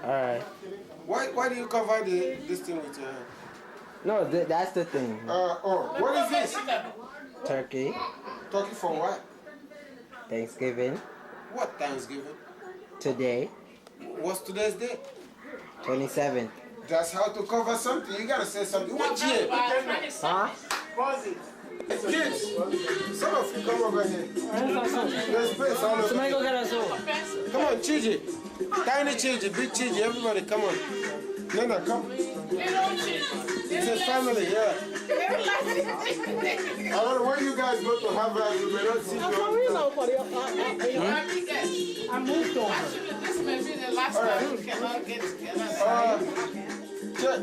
Alright. Why do you cover this thing with your hand? No, that's the thing. What is this? Turkey. Turkey for what? Thanksgiving. What Thanksgiving? Today. What's today's date? 27th. That's how to cover something. You gotta say something. What year? Huh? Kids, some of you come over here. There's space all over. Somebody go get us all. Come on, Chiji. Tiny Chiji, big Chiji, everybody come on. Nana, come. It's a family, yeah. I don't know where you guys go to Harvard, you may not see your I moved over. This may be the last time we cannot get together.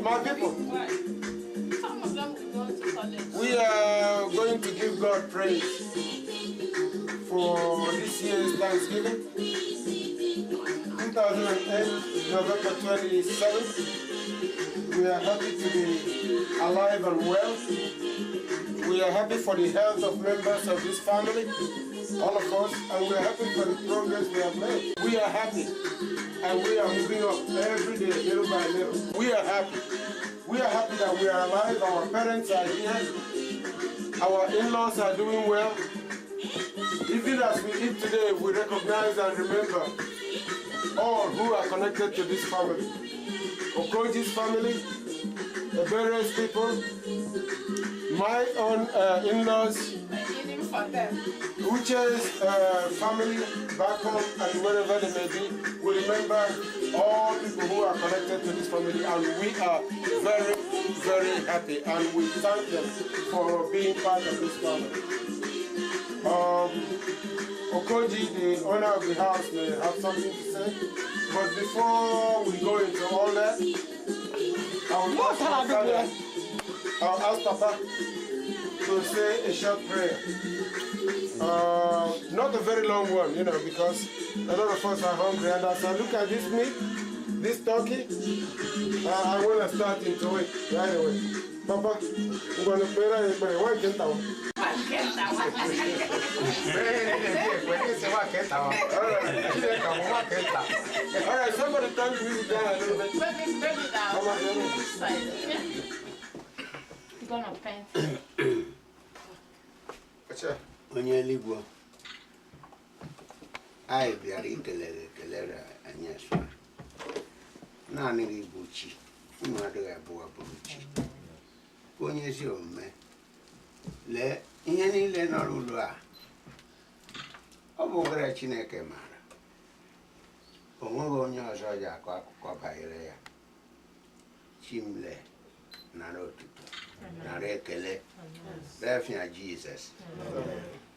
My people. Some of them will go to college. We are going to give God praise for this year's Thanksgiving. 2008, November 27th. We are happy to be alive and well. We are happy for the health of members of this family, all of us, and we are happy for the progress we have made. We are happy, and we are moving up every day, little by little. We are happy. We are happy that we are alive, our parents are here, our in-laws are doing well. Even as we eat today, we recognize and remember all who are connected to this family. Okoji's family, the various people, my own in-laws, Uche's family back home and wherever they may be. We remember all people who are connected to this family, and we are very, very happy, and we thank them for being part of this family. Okoji, the owner of the house, may have something to say, but before we go into all that, I'll ask Papa to say a short prayer. Not a very long one, you know, because a lot of us are hungry. And as I look at this meat, this turkey, I want to start into it right away. Papa, I'm going to pray one kenta. All right, somebody turn the music down a little bit. Bring it down. You're going to paint. Onye eluigwe anyị bịara ikelere anyị asụ naanị gị bụ chi ụmụ adịghị abụọ bụrụ chi onye ezi omume lee ihe niile nọrọ ụlọ a ọ bụ ogere Chineke maara o nweghị onye ọzọ ji akọ akụkọ banyere ya chimle nara otuto nara ekele refia Jizọs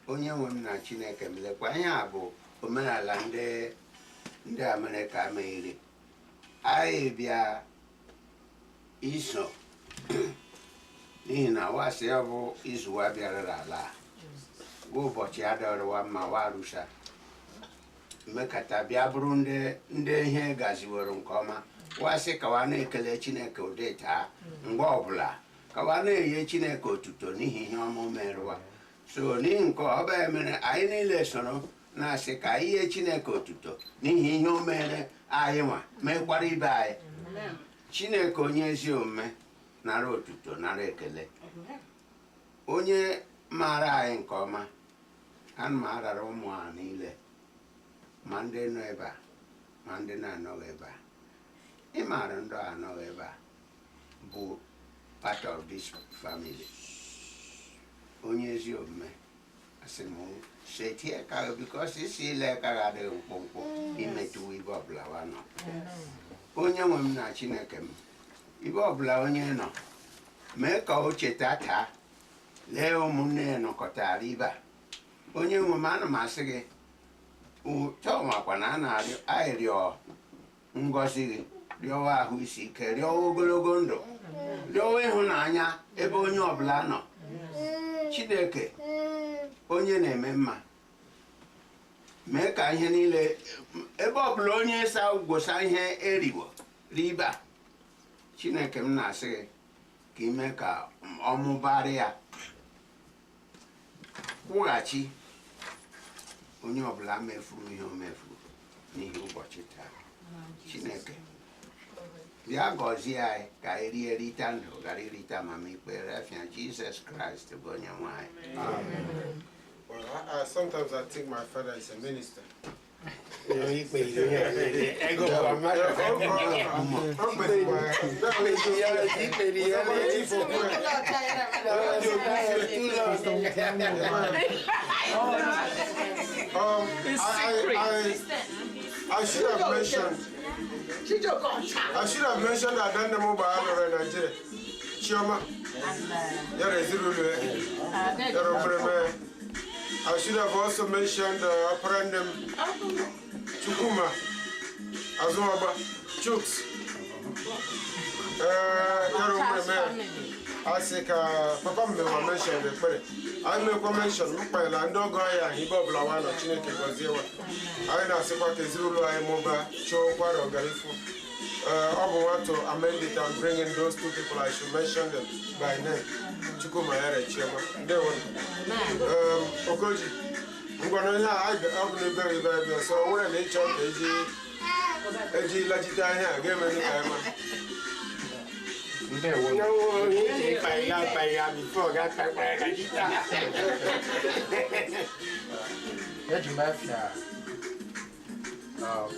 onye nwe m na Chineke m lekwa ihe a bụ omenala ndị Amerịka meriri anyị bịa iso n'ihi na wasị ya bụ izuwa bịara ala bụ ụbọchị adọrọwa mma warụsa mmekata bịa bụrụ ndị ihe gaziworo nke ọma wasị kawa na-ekele Chineke ụdị taa mgbe ọbụla kawa na-enye Chineke otuto n'ihi ihe ọma merụwa so n'ihi nke ọ bụ mere anyị niile soro na-asị ka anyị nye Chineke otuto n'ihi ihe o mere anyị nwa mekwara ibe anyị Chineke onye ezi omume nara otuto nara ekele onye maara anyị nke ọma ana m arara ụmụ ha niile ma ndị nọ ebe a ma ndị na-anọghị ebe a ị maara ndị anọghị ebe a bụ part of this family onye ezi omume asị m setie ka because isi ile ka ga-adịghị mkpụmkpụ imetụwa ibe ọbụla wa nọ onye nwe m na Chineke m ibe ọbụla onye nọ mee ka o cheta taa lee ụmụnne ya nọkọtara ibe a onye nwe m ana m asị gị chọmakwa na a na-arịọ anyị rịọ ngọzi gị rịọwa ahụ isi ike rịọwa ogologo ndụ rịọwa ịhụnanya ebe onye ọbụla nọ Chineke onye na-eme mma mee ka ihe niile ebe ọbụla onye sa gwosa ihe eriwo riba Chineke m na-asị gị ka ime ka ọmụbara ya kwụghachi onye ọbụla mefuru ihe o mefuru n'ihi ụbọchị taa Chineke Bia gozi ai ka eri ritando gari rita mami per Jesus Christ Amen. Well, sometimes I think my father is a minister. I should have mentioned that I done mobile in Nigeria. Chioma, I should have also mentioned Apparandum Chukuma, Azu Ogba Chuks. I think Papa mentioned it, but I make a mention. I don't go here. He bought Blawana, Chineke Gozewa. I know Sepa Zulu, I Moba, Chokwa, Garifu. I want to amend it and bring in those two people. I should mention them by name. Chukuma and Chioma. They were Okoji. I'm going to have very, very so when they talk, AG Lagitania, give me time. No, if I got before, got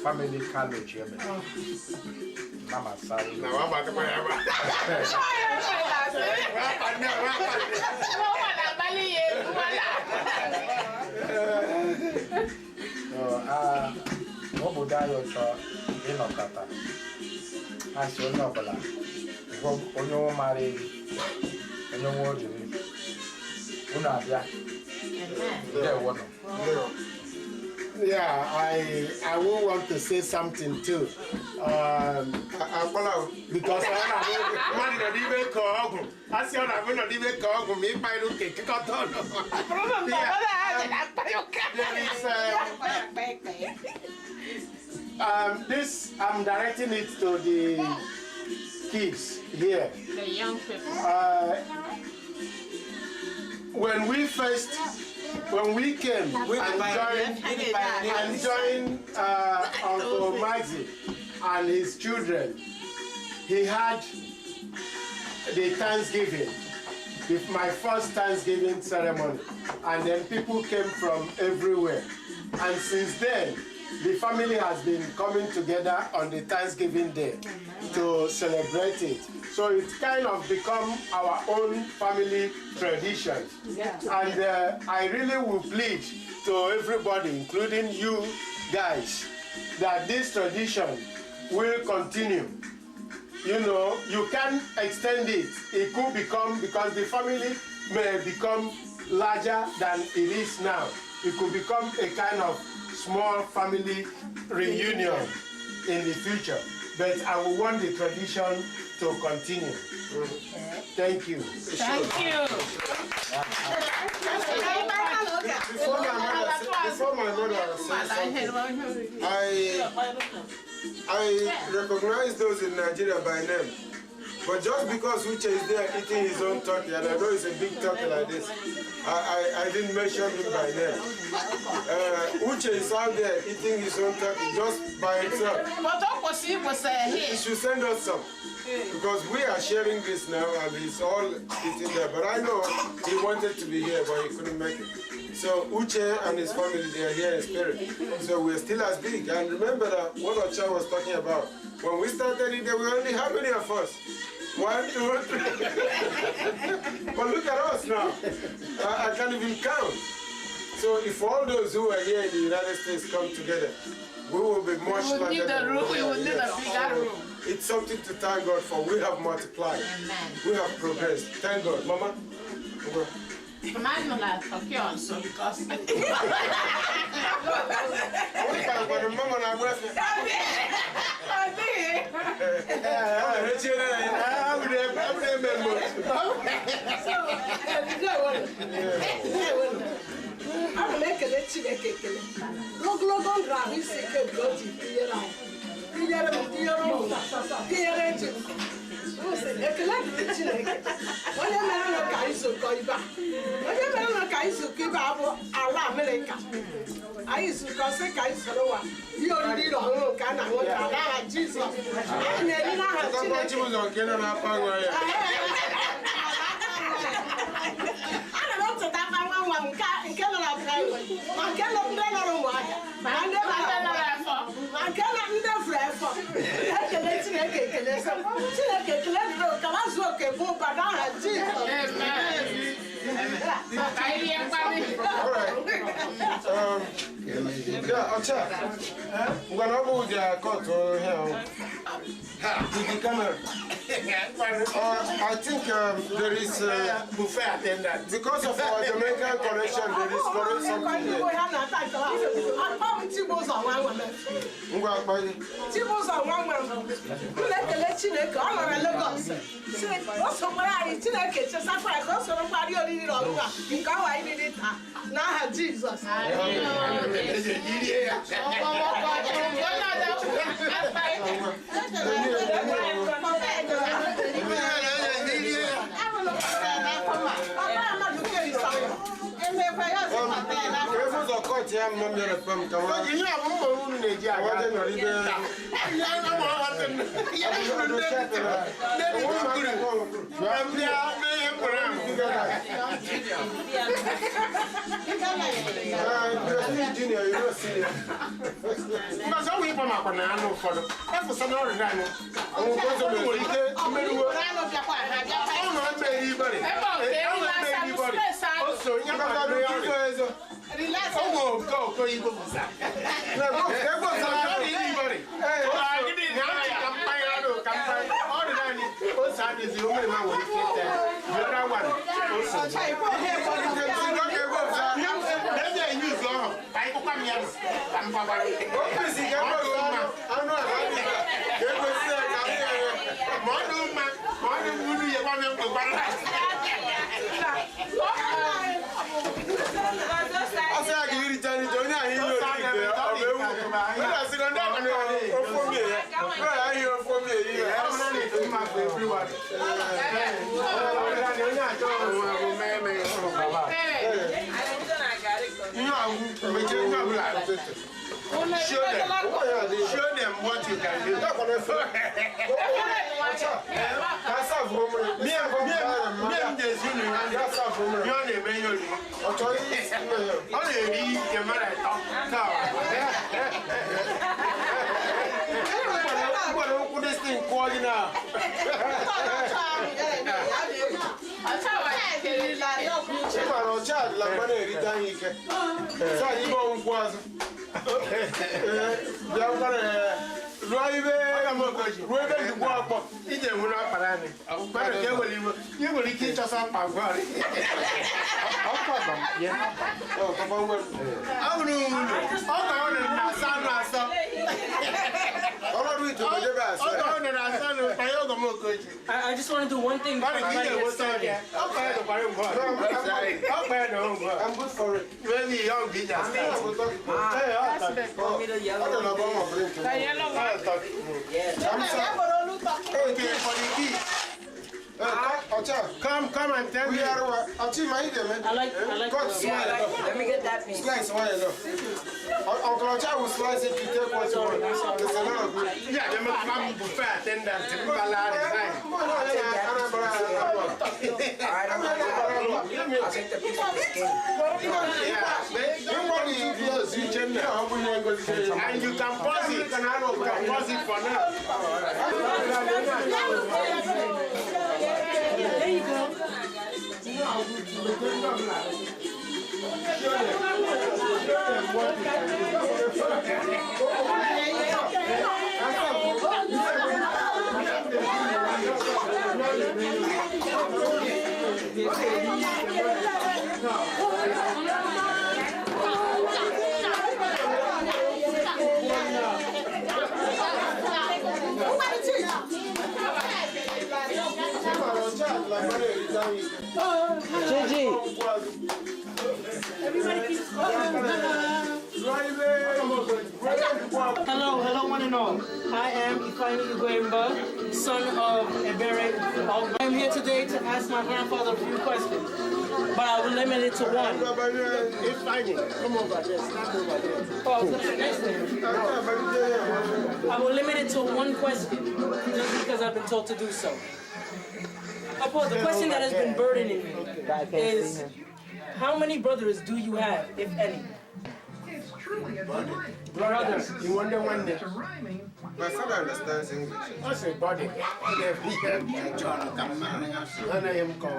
family college, Mama Sally. No, I'm about to buy yeah, I will want to say something too. Because I'm not even called. I see I'm not even called. Me, I don't take this, I'm directing it to the kids here. The young people. When we came and joined Uncle Maxi and his children, he had the Thanksgiving, my first Thanksgiving ceremony, and then people came from everywhere. And since then, the family has been coming together on the Thanksgiving Day to celebrate it. So it's kind of become our own family tradition. And I really will plead to everybody, including you guys, that this tradition will continue. You know, you can extend it. It could become, because the family may become larger than it is now. It could become a kind of small family reunion in the future. But I will want the tradition to continue. Thank you. Thank you. Before my mother says something, I recognize those in Nigeria by name. But just because Uche is there eating his own turkey, and I know it's a big turkey like this, I didn't mention him by name. Uche is out there eating his own turkey just by himself. He should send us some. Because we are sharing this now and he's all eating there. But I know he wanted to be here, but he couldn't make it. So Uche and his family, they are here in spirit. So we're still as big. And remember that what Ocha was talking about. When we started it, there were only how many of us? 1, 2, 3. But look at us now. I can't even count. So if all those who are here in the United States come together, we will be much larger than we will need a bigger room. It's something to thank God for. We have multiplied. Amen. We have progressed. Thank God. Mama? Mine will not talk also because I'm make a little Logo drive is a good ka izuụka ibe abụ ala Amerịka. Anyị izuụka sị ka anyị soro ụwa ihe oriri na ọṅụṅụ nke a na-aṅụta n'aha Jizọs. Anyị na-eri n'aha Chineke. Ana m echeta nwa nwa m nke nọ na praịmarị ma nke nọ ndị nọrọ ụmụahịa ma ndị nọrọ ma nke na ndị furu efọ. Ekele Chineke ekele Chineke ekele dịrị ka ma zuo oke bụ ụba n'aha Jizọs. Yeah, Ocha. I'm gonna go with the court here. To the camera. I think there is buffet attendant. because of our Jamaican connection, there is correct something here. Chibụzọ nwa nwa m na-ekele Chineke ọ nọrọ Lagos o sokwara anyị Chineke chesakwa ya ka o soro mkparị oriri na ọṅụṅụ a nke awa anyị riri taa n'aha Jizọs. Junior, you don't see it. Because all we want to know for the some other than also, you Show them what you can do. I just want to do one thing before I get started. I'm good for it. Really young DJ. Okay, for the key. Come and tell me. We are I like cut smile. Let me get that piece. Slice smile. Uncle Ocha will slice it to take what you want. There's a lot of good. Yeah, they must come buffet attendant. I'll take the piece of the skin. And you can pause it. You can pause it for now. There you go. Hello, one and all. I am Ifeanyi Igwemba, son of Ebere Ogba. I'm here today to ask my grandfather a few questions, but I will limit it to one. It's fine. Come over there. Stand over there. Oh, I was gonna next thing. I will limit it to one question, just because I've been told to do so. Papa, the question that has been burdening me is, how many brothers do you have, if any? Brother, you wonder one day. My father understands English. I say body. John, come on. None of him come. I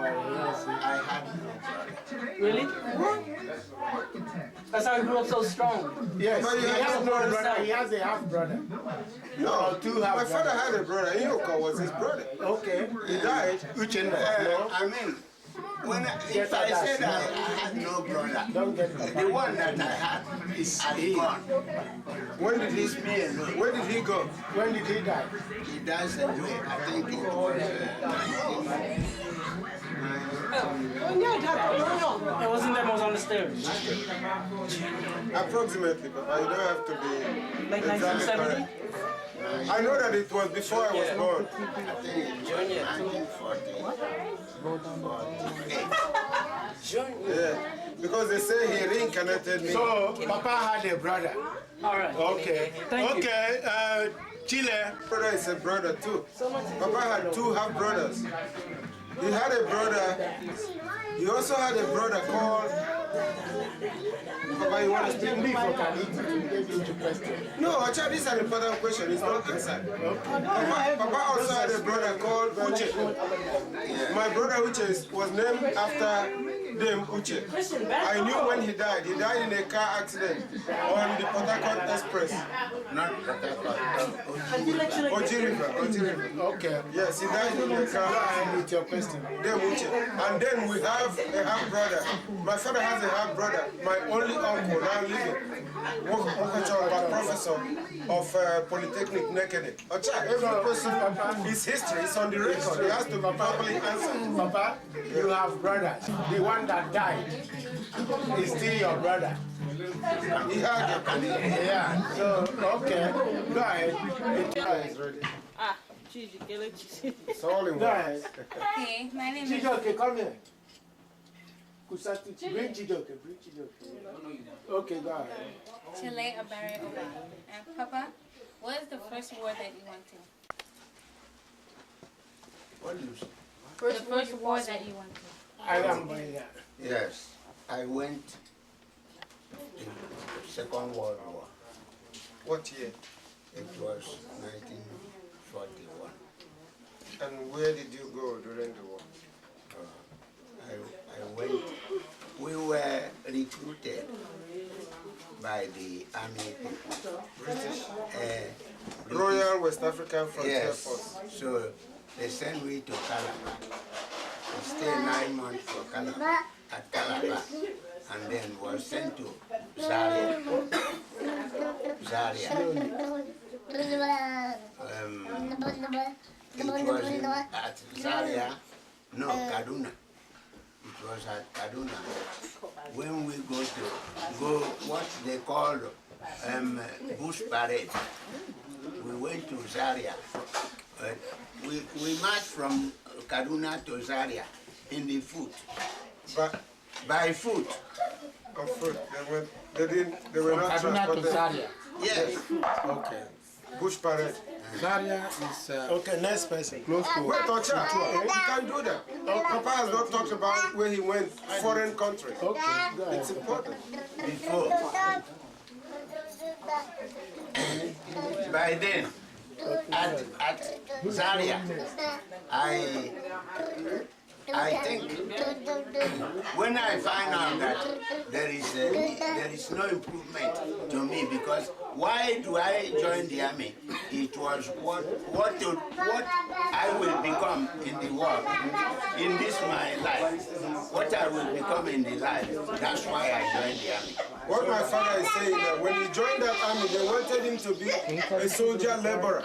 had no brother. Really? That's how he grew up so strong. Yes, But he you has have no brother brother. son. He has a half brother. No, two half my father brothers. had a brother. Inoka was his brother. Okay. He died. Uchenna. I mean, if I said I had no brother, Don't get the one that I had is gone. When did he? Me alone. Where did he go? When did he die? He dies away. I think it was 19. It wasn't them, I was on the stairs. Approximately, Papa. You don't have to be Like exactly 1970? correct. I know that it was before I was born. I think it was 1948. Yeah, because they say he reincarnated me. So, Papa had a brother. All right. Okay. Thank you. Okay. Chile. Brother is a brother too. Papa had two half brothers. He had a brother. He also had a brother called. Papa, you want to speak? No, actually, this is an important question. It's not answered. Papa also had a brother called Uche. My brother Uche was named after them Uche. I knew when he died. He died in a car accident on the Port Harcourt Express. Not Oji River. Okay. Yes, he died in a car accident. With your question. Them Uche. And then we have a half brother. My father has a half brother. My only uncle now living. Professor of Polytechnic Nekede. Every person, his history is on the record. He has to be properly answered. Papa, you have brothers. The one that died is still your brother. He had a Yeah. So, okay. Go ahead. is ready. Ah, cheese, you kill it. It's all in Go one. ahead. Okay, my name is Chijoke, come here. Kusatu, bring Chijoke, bring Chijoke. Okay, go ahead. Chile Abare Oba. And Papa, what is the first war that you went to? What do you say? The first war that you went to. I am going there. Yes, I went to Second World War. What year? It was 1941. And where did you go during the war? I went. We were recruited by the army people. British? British. Royal West African Frontier Yes. Force. So they sent me to Calabar. I stayed 9 months for Calabar, at Calabar, and then was sent to Zaria. Zaria. It was at Zaria, no, Kaduna. It was at Kaduna. When we go what they call bush parade, we went to Zaria. We marched from Kaduna to Zaria in the foot, But by foot. on foot, they were not transported. Yes. Okay. Bush parade. Zaria is. Okay, next person. Close to. Wait, Ocha, you can't do that. Papa has not talked about where he went, foreign countries. Okay, go ahead. It's important. Before. By then, at Zaria, I think when I find out that there is no improvement to me, because why do I join the army? It was what I will become in the world, in this my life, what I will become in the life. That's why I joined the army. What my father is saying that when he joined that army, they wanted him to be a soldier laborer.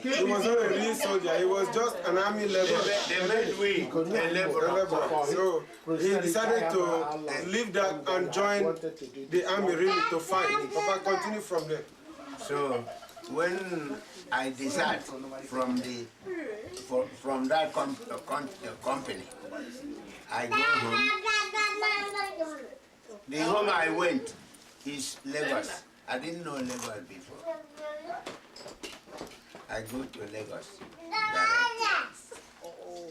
He was not a real soldier. He was just an army laborer. They made me a laborer. So he decided to leave that and join the army really to fight. Papa, continue from there. So when I desert from that company, I go home The home I went is Lagos. I didn't know Lagos before. I go to Lagos direct.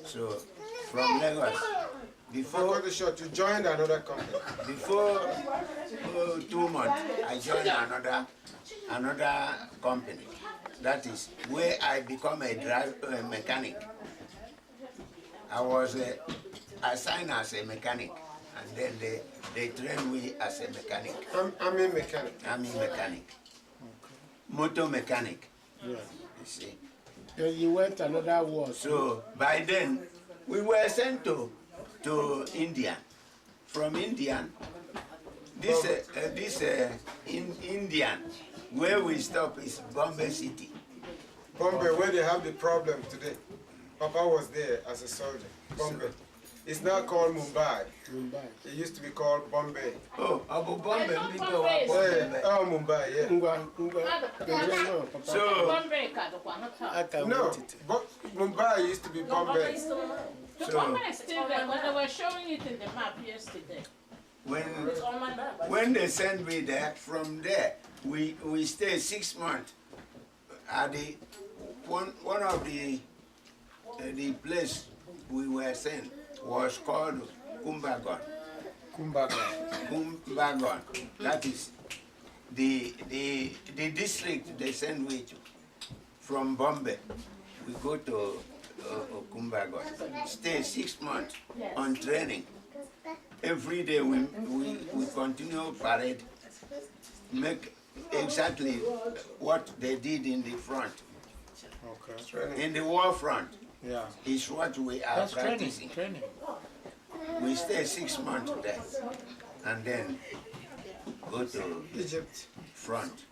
So from Lagos, before the shot, you joined another company. Before 2 months, I joined another company. That is where I become a mechanic. I was assigned as a mechanic, and then they trained me as a mechanic. Army mechanic. Army mechanic. Motor mechanic. Yeah. You see. Then you went another war. So by then, we were sent to India. From India, in Indian, where we stop is Bombay City. Bombay, where they have the problem today. Papa was there as a soldier. Bombay. It's now called Mumbai. Mumbai. It used to be called Bombay. Oh, Abu Bombay. Oh, Mumbai, yeah. So, no, but Mumbai used to be Bombay. The Bombay is still there, but they were showing it in the map yesterday. When they sent me there, from there, we stayed 6 months at the one of the place we were sent was called Kumbagon. Kumbagon. That is the district they send me to. From Bombay, we go to Kumbagon. Stay 6 months on training. Every day we continue parade, make exactly what they did in the front. Okay. In the war front, yeah, is what we are practicing. Training. We stay 6 months there, and then go to Egypt front.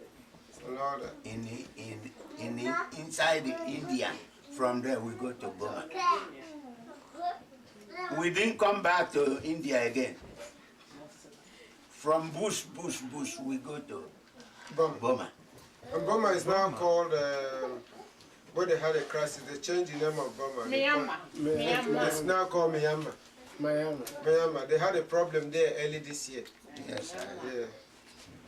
Inside India. From there we go to Burma. We didn't come back to India again. From Bush, we go to Burma. And Burma is now called, where they had a crisis, they changed the name of Burma. Myanmar. It's now called Myanmar. Myanmar. They had a problem there early this year. Yes, yeah.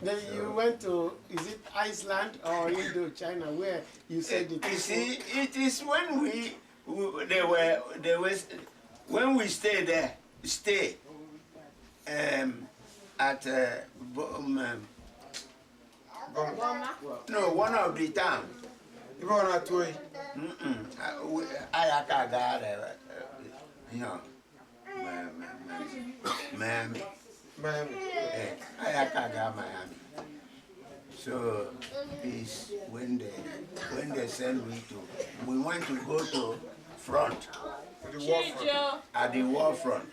Then you went to, is it Iceland or China, where you said it? You see, it is when when we stay there, at no, one of the towns. Miami. Miami. So is when they send me to, we want to go to front. At the war front.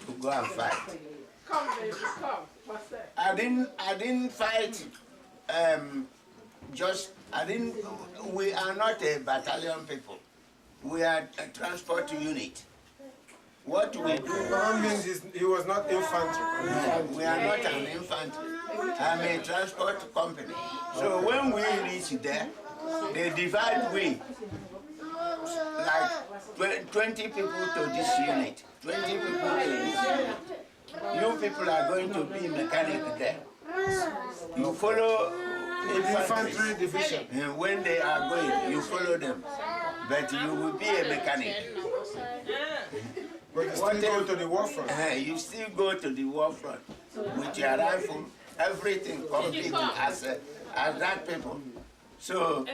To go and fight. Come, baby, come. What's that? I didn't fight. We are not a battalion people. We are a transport unit. What we do means he was not infantry. We are not an infantry. I'm a transport company. So when we reach there, they divide we like 20 people to this unit, 20 people to this unit. You people are going to be mechanic there. You follow infantry division. And when they are going, you follow them. But you will be a mechanic. But you still go to the war front. You still go to the war front with your rifle, everything complete as that people. So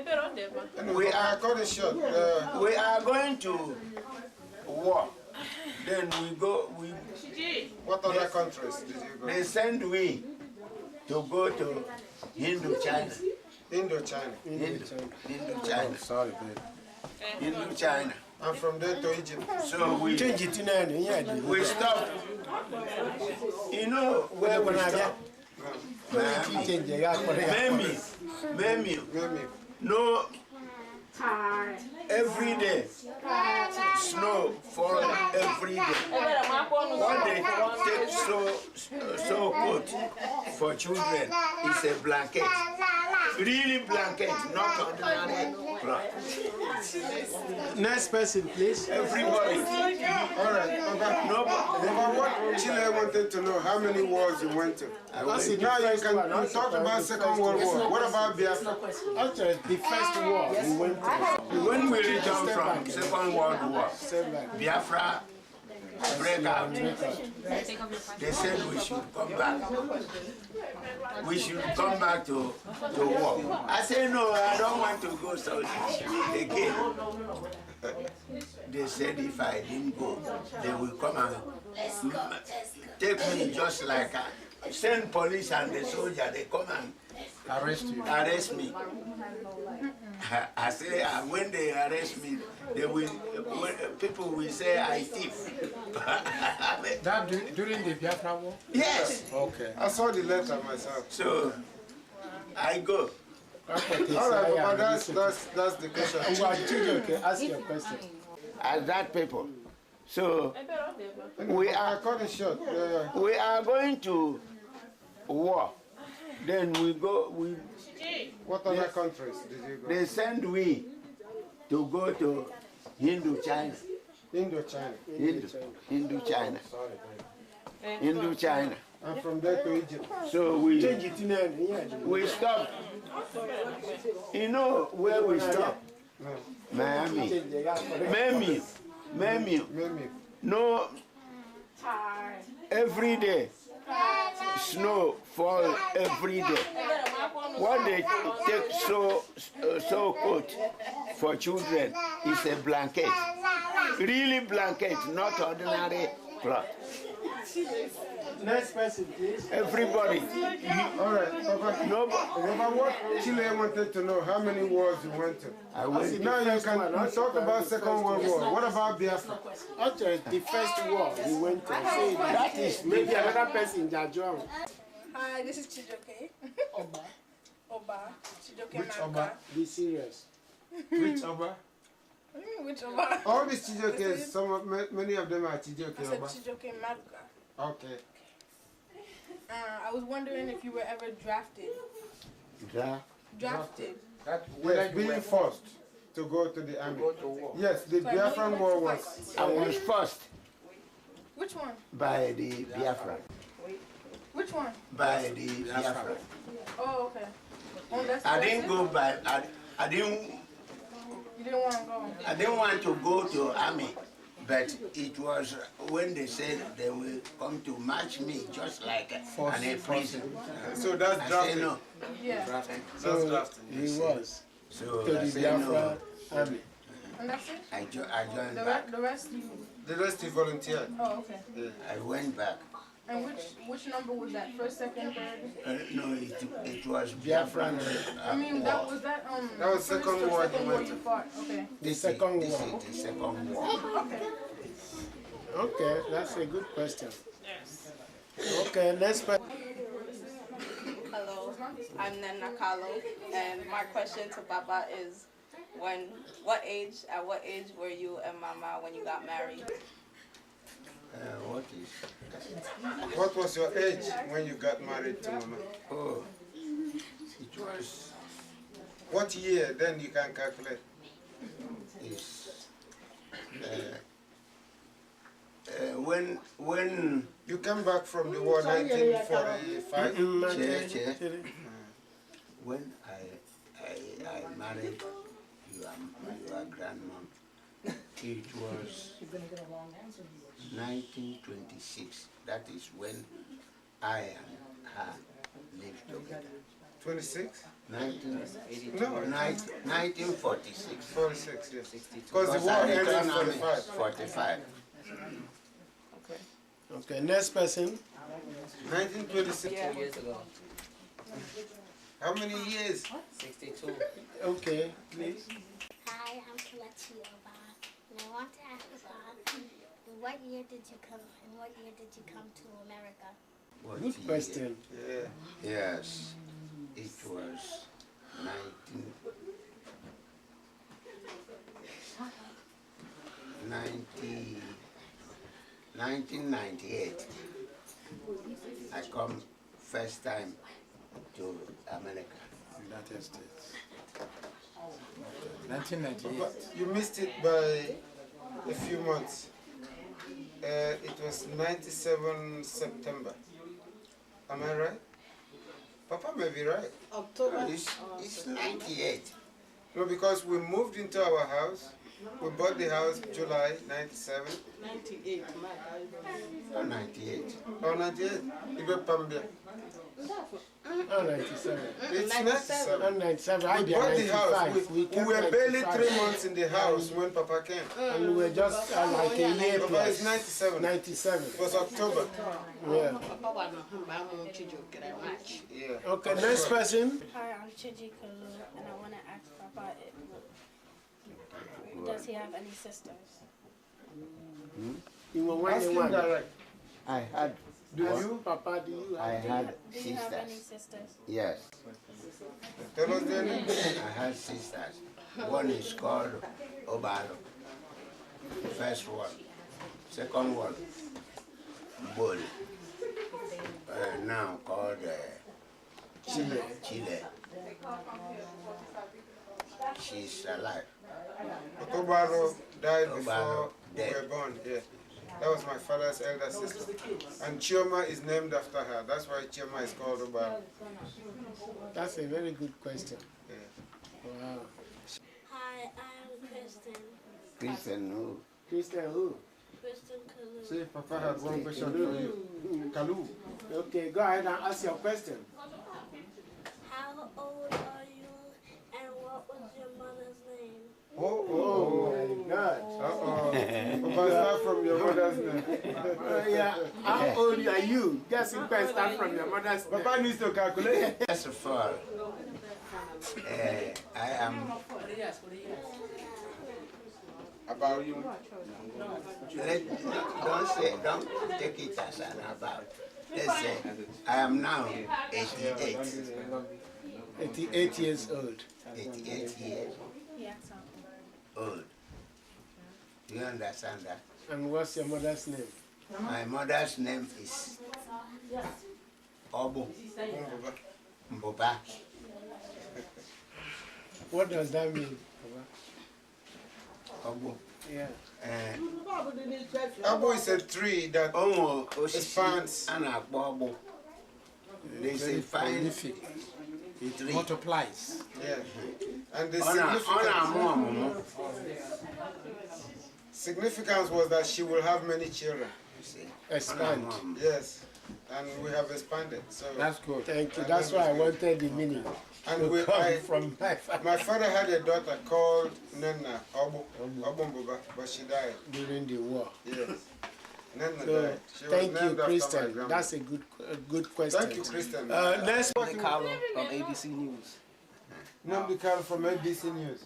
we are going to war. Then we go. What other countries did you go? They send we to go to China. Indochina. Indochina. Sorry, babe. Indochina. And from there to Egypt. So we stop. You know where we stop? Memi. No. Every day. Snow fall every day. What they take so good for children is a blanket. Really blanket, not ordinary blanket. Next person, please. Everybody. All right. About what Chile wanted to know, how many wars you went to? Now you talked about Second World War. What about Biafra? Actually, the first war we went to. When we returned from Second World War, Biafra break out. They said we should come back. We should come back to war. I said, no, I don't want to go Saudi again. They said if I didn't go, they will come and take me just like send police and the soldier, they come and arrest me. I say when they arrest me, they will. People will say I thief. That during the Biafra war? Yes. Okay. I saw the letter myself. So I go. All right, but that's the question. Okay, ask your question. As that people. So we are cutting short. we are going to war. Then we go. What other countries did you go? They send we to go to Hindu-China. Indo-China. Hindu-China. Hindu-China. And from there to Egypt. So we stop. You know where we stop? No. Miami. Miami. No. Every day. Snow fall every day. What they take so coat for children is a blanket. Really blanket, not ordinary cloth. Next person, please. Everybody. All right, Papa. About what Chile wanted to know, how many wars you went to? I went. Now you talk about Second World War. What about Biafra? Actually, the first war we went to. Say that is maybe another person, Jajuan. Hi, this is Chijoke. Oba. Chijoke Which Maruka. Oba? Be serious. Which Oba? What do you mean, which Oba? All these Chijokes, many of them are Chijoke I said Oba. Chijoke Maruka. Okay. I was wondering if you were ever drafted. Drafted. Yes, being forced to go to the army. Yes, the Biafran War was. I was first Which one? by the Biafra. Which one? By the Biafra. Oh, okay. Oh, that's I didn't go by. I didn't. You didn't want to go. I didn't want to go to army, but it was when they said they will come to match me just like a prison. So that's I drafting. say no. Yeah. That's drafting. He was. So To I the say Biafra no. army. And that's it? I joined The, back. the rest you... The rest he volunteered. Oh, okay. I went back. And which number was that? First, second, third? No, it was Biafran. I mean, that was that That was first Second or War second you war went you to. fought. Okay. The second This war. is the second war. Okay. Okay, that's a good question. Okay, next question. Hello, I'm Nana Kalo, and my question to Baba is, at what age were you and Mama when you got married? What was your age when you got married to Mama? Oh, it was. What year? Then you can calculate. When you came back from the war, 1945. When I married your grandmom, it was 1926. That is when I and her lived together. 26? 1946. No, 1946. 46, yes. Because the war ended in 45. 45. Okay, next person. 1926. Yeah. 2 years ago. How many years? 62. Okay, please. Hi, I'm Kalechi Oba, and I want to ask about what year did you come and what year did you come to America? Good question. Yeah. Yes, it was 1998. I come first time to America. United States. 1998. You missed it by a few months. It was 97 September. Am I right? Papa may be right. October. It's 98. No, because we moved into our house. We bought the house July 97. 98. Oh, 98. Oh, 98. Ibe Pambia. Oh, 97. It's 97. Oh, 97. I We be bought the house. 95. We came were barely 95. 3 months in the house when Papa came. And we were just like a year Papa plus. is 97. 97. It was October. Yeah. Yeah. Okay, next person. Hi, I'm Chiji Kulu, and I want to ask Papa, does he have any sisters? You were Ask him direct. I had. Do you? Papa, do you I have? had Do you have any sisters. sisters? Yes, Tell us their name. I had sisters. One is called Obalo. First one. Second one, Bull. Now called Chile. She's alive. Otobaro died before Otobaro we dead. were born. Yeah. That was my father's elder sister. And Chioma is named after her. That's why Chioma is called Obaro. That's a very good question. Yeah. Wow. Hi, I'm Kristen. Christian who? Christian who? Kristen Kulu. See, Papa had one question for you. Kalu. Okay, go ahead and ask your question. How old are you, and what was your mother's name? Oh, My God. Papa, start from your mother's name. Yeah. How old are you? Just in question, start from your mother's name. Papa needs to calculate. First of all, I am. About you. Don't take it as an about. Let's say I am now 88. 88 years old. 88 years old. Do you understand that? And what's your mother's name? My mother's name is Obu Mboba. What does that mean? Obu. Yeah. Abu is a tree that expands. Obu. They say fine. Prolific. It multiplies. Yeah. And the significance was that she will have many children. Expand. Yes. And we have expanded. So that's good. Thank you. That's why I wanted the meaning. And from my father had a daughter called Nana Obu Mboba, but she died during the war. Yes. Nana So, died. She thank was you, named after my Kristen. grandma. That's a good question. Thank you, Kristen. Next Namdi Carlo from ABC News. Namdi Carlo from ABC News.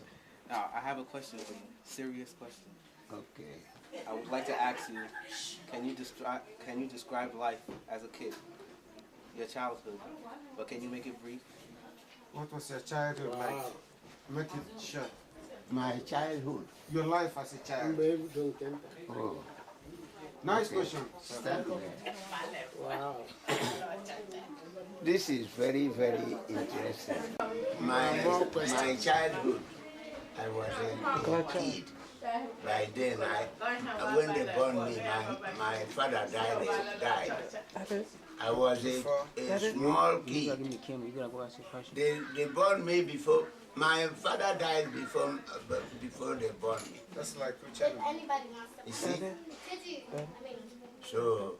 Now, I have a question for you. Serious question. Okay. I would like to ask you, can you describe life as a kid? Your childhood. But can you make it brief? What was your childhood like? Make it short. My childhood. Your life as a child. Oh. Nice Okay. question. Stand there. Wow. This is very, very interesting. My childhood, I was a kid. By then, when they born me, my father died. I was a small kid. They born me before. My father died before they born me. That's like Richard. You see? So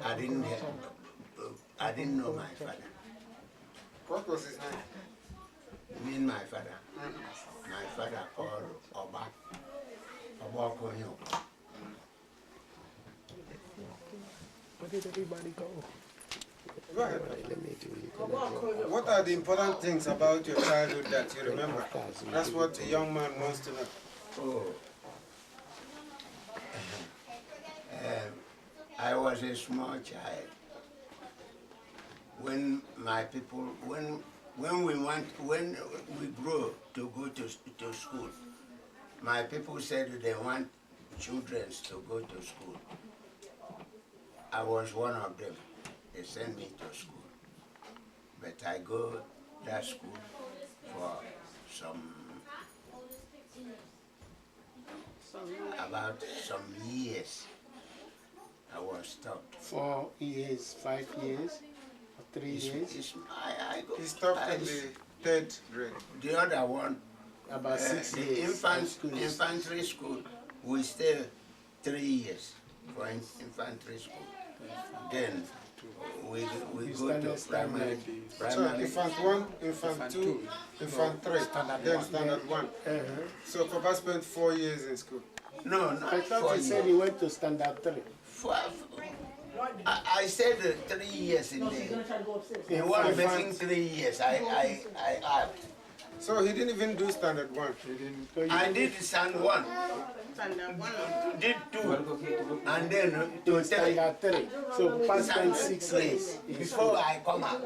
I didn't know my father. What was his name? You mean my father? My father called Oba. Oba Konyo. Where did everybody go? Go ahead. What are the important things about your childhood that you remember? That's what the young man wants to know. Oh. I was a small child. When my people, when we grew to go to school, my people said they want children to go to school. I was one of them. They sent me to school. But I go to that school for about some years. stopped. 4 years, 5 years, 3 years. He stopped in the 3rd grade. The other one, about 6 the years. infantry school, we stay 3 years for infantry school. Then we go to primary. So infant 1, infant 2, infant 3, then standard 1. So Papa spent 4 years in school. No, I thought he said he went to standard 3. I said 3 years in there. He was making 3 years. I add. So he didn't even do standard 1. I did standard 1. Did 2. And then to standard 3. So past 6 years. Before I come out.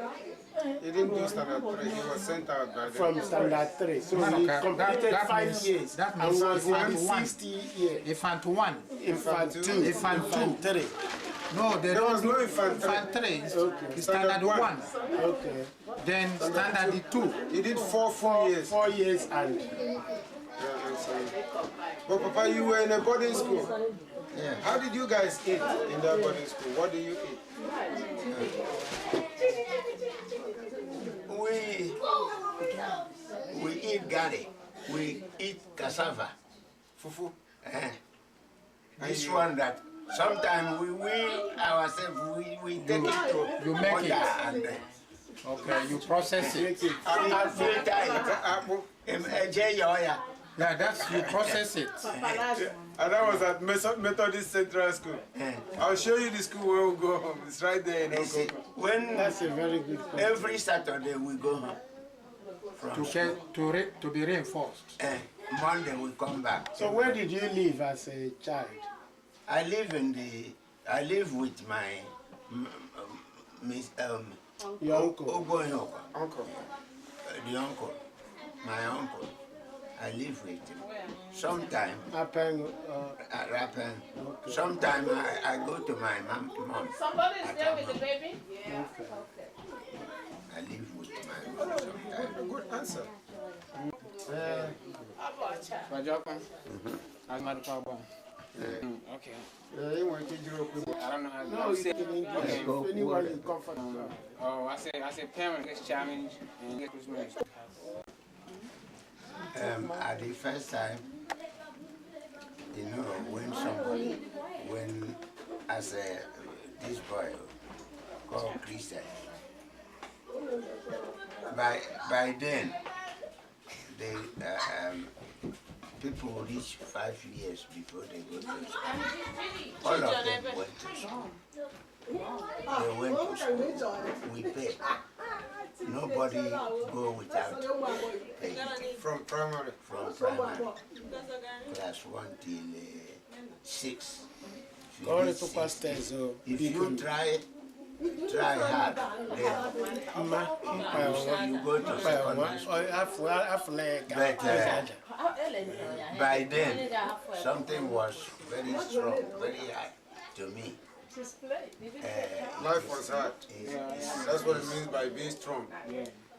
He didn't do standard 3. He was sent out by then. From standard 3. So he completed 5 years. That and means was infant 60 years. Infant 1. Infant 2. Infant 3. No, there was no infant 3. Infant 3. Okay. Standard 1. Okay. Then standard 2. He did 4 years. 4 years and... But Papa, you were in a boarding school. Yeah. How did you guys eat in that boarding school? What do you eat? We eat gari. We eat cassava. Fufu. This one that sometimes we ourselves we take it to you make it. And, okay, you process it. Yeah, that's you process it. And that was at Methodist Central School. I'll show you the school where we go home. It's right there in Okoko. When that's a very good point. Every Saturday we go home. To be reinforced. Monday we come back. So where did you live as a child? I live with my your uncle. Uncle. The uncle. My uncle. I live with him. Sometimes Rapen. Sometimes I go to my mom. Somebody is there with the baby? Yeah. Okay. I live with my mom sometimes. Good answer. Okay. I don't know how to say anyone is comfortable. Oh, I say parent gets challenged and get Christmas. At the first time, you know, when this boy called Christian, by then, they people reach 5 years before they go to school. All of them went to school. They went to school. We paid. Nobody go without paying. From primary. From primary. Class 1 till 6. If you try hard, then you go to secondary school. But by then, something was very strong, very hard to me. Life was hard. That's what it means by being strong.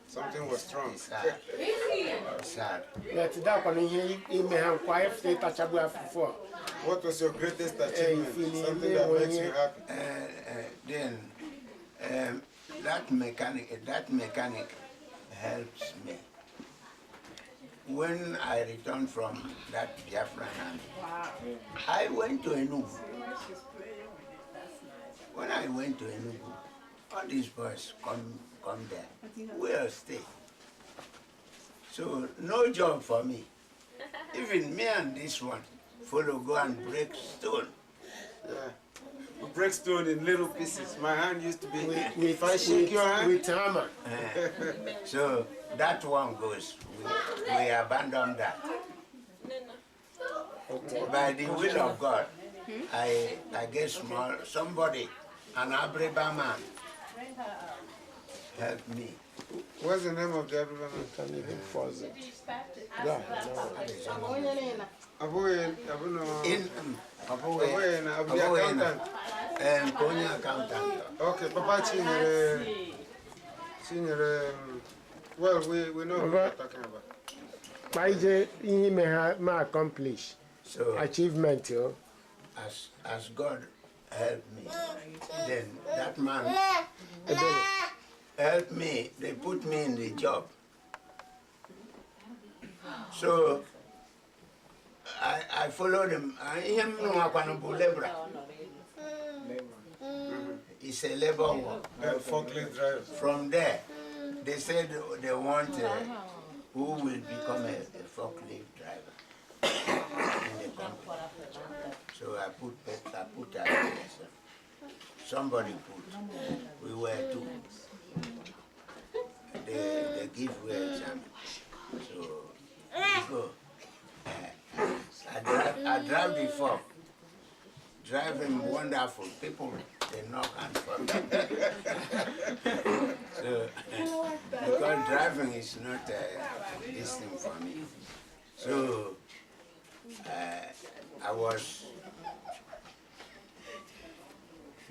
Something was strong. It's hard. What was your greatest achievement? Something that makes you happy? Then that mechanic helps me. When I returned from that Biafran army, I went to Enugu. When I went to Enugu, all these boys come there. We'll stay. So no job for me. Even me and this one follow go and break stone. Yeah. We break stone in little pieces. My hand used to be, if I shake your hand, with hammer. So that one goes. We abandon that. By the will of God, I get somebody, an Abreba man, help me. What's the name of the Abreba man? Can you even pause it? Accountant. Okay, Papa Chinyere, well, we know what we're talking about. He may accomplish so achievement. As God helped me. Then that man helped me. They put me in the job. So I followed him. It's a labor work. Forklift driver. From there, they said they want who will become a forklift driver in the company. So I put application. Somebody put. We were two. They give we exam. So we go. I drive before. Driving wonderful. People, they knock and fall. So, because driving is not this thing for me. So, I was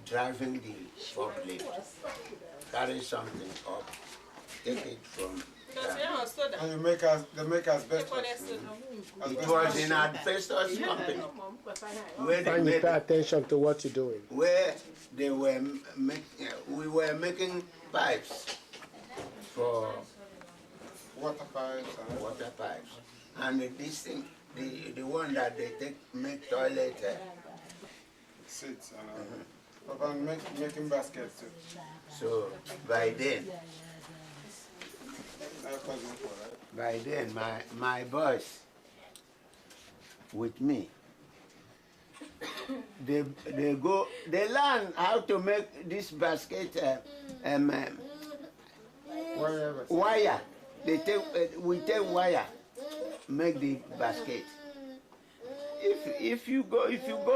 driving the forklift, carry something up, take it from and you make asbestos. It was in asbestos company. Where they And you made pay attention to what you're doing. where they were we were making pipes for Water pipes. water pipes, and this thing, the one that they make toilet. Seats and making baskets too. So by then, my boys with me, they learn how to make this basket wire. We take wire, make the basket. If you go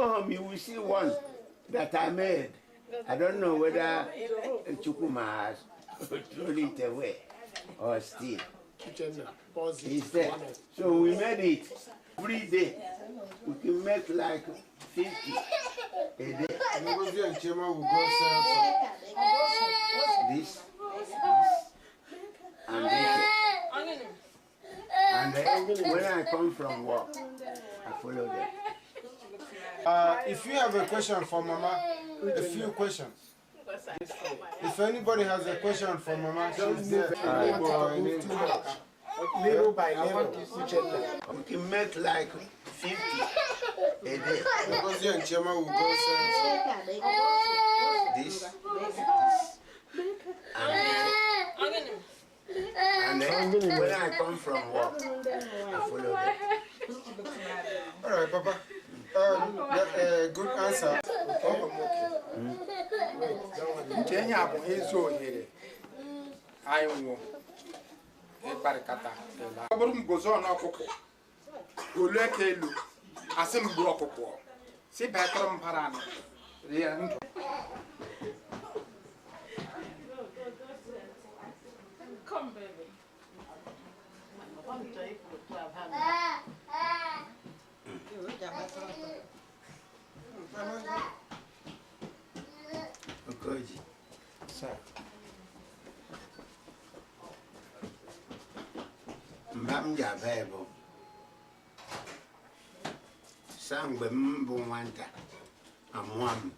home, you will see one that I made. I don't know whether Chukuma has thrown it away or still. It's there. So we made it every day. We can make like 50 a day. This and this. And then when I come from work, I follow them. If you have a question for Mama, a few questions. If anybody has a question for Mama, she's there. Little by little. We can make like 50 a day. This and then when I come from work, I follow them. All right, Papa. Good answer. Come, baby. Okoji. Sir. Mbam Javebo. Sangbe Mbunwanta. Amwam.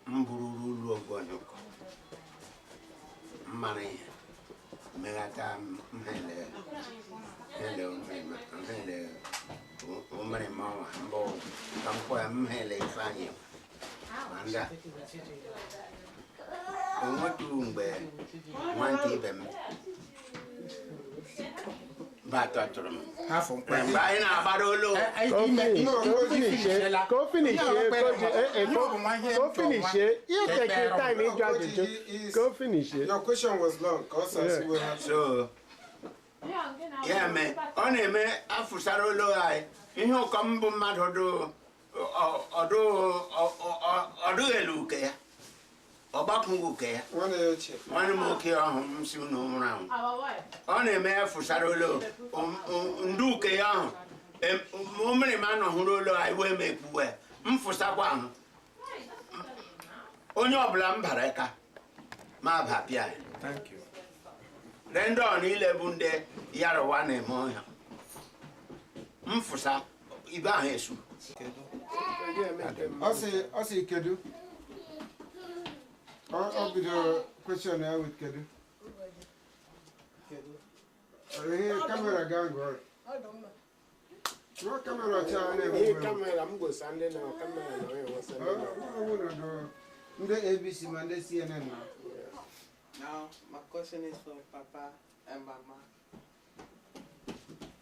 Mbururu Ogonyoko. Mane. Megata Mele. Hello, Mele. Umre Mama. Mbo. Kampo Mele Fanyo. Anda. Umutumbe. Wanti bem. Batatrum. Bye na Barolo. Go finish it. You take your time in judging. Go finish it. Your question was long, So, yeah, man. Only me, Afusarolo, I. You know, come to Madodo. Odo eluke obakunguke one more care on soon round. On a mare for Sarolo, Nduke young, a woman man who roll I will make wear. For Sawan. On your blam baraka, my happy. Thank you. Then don 11 day, Yara one a moya. For Sa, Ibahesu. Also, Kedu. I'll be the question now with Kedu. Here, camera gang, girl. No camera channel. Here, camera, I'm going to send it now. Camera, the ABC man, the CNN now. Now, my question is for Papa and Mama.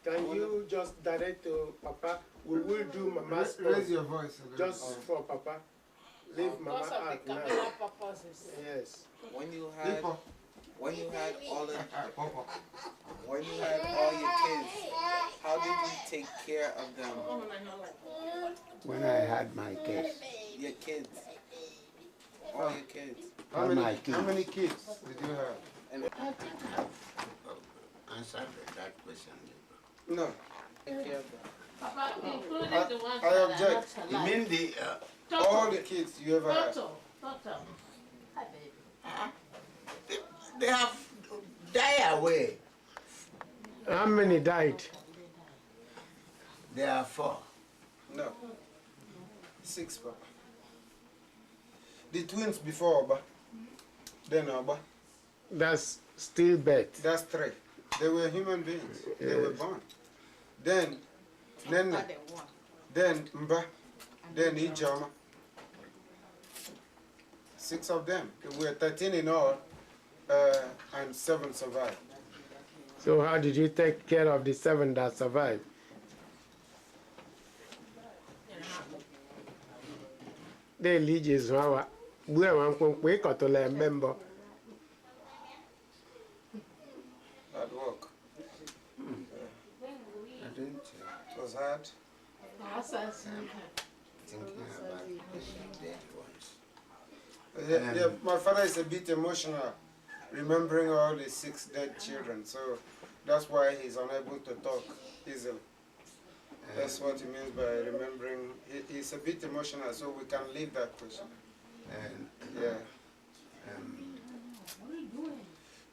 Can you just direct to Papa? We will do Mama's Raise your voice. just for Papa. Leave Mama out now. Yes. When you had all your kids, how did you take care of them? When I had my kids. Your kids. All your kids. How many kids did you have? And Answer that question. No. take care of them. I object. You mean the all the kids you ever had? they have died away. How many died? There are 4. No. 6, Papa. The twins before Oba. Then Oba. That's still bad. That's 3. They were human beings. They were born. Then Nena. Then Mba. Then Ijoma. 6 of them. There were 13 in all, and 7 survived. So how did you take care of the 7 that survived? They leads how we are going to remember. Hard work. It was hard. Thinking about the dead ones. Yeah, my father is a bit emotional, remembering all the 6 dead children, so that's why he's unable to talk easily. That's what he means by remembering. He's a bit emotional, so we can leave that question. Yeah.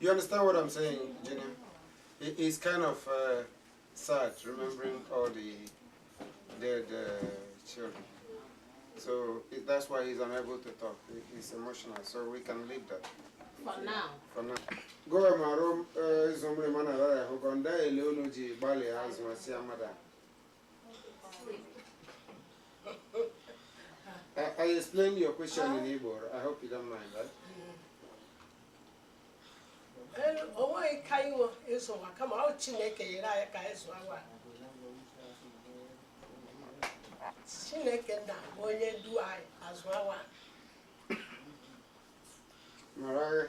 You understand what I'm saying, Junior? He's kind of sad, remembering all the dead children. So that's why he's unable to talk. He's emotional, so we can leave that. For now. For now. Go to my room, somebody man who gone there, Leology, Bali, as my Siamada. I explained your question in Igbo. I hope you don't mind, right? Mariah.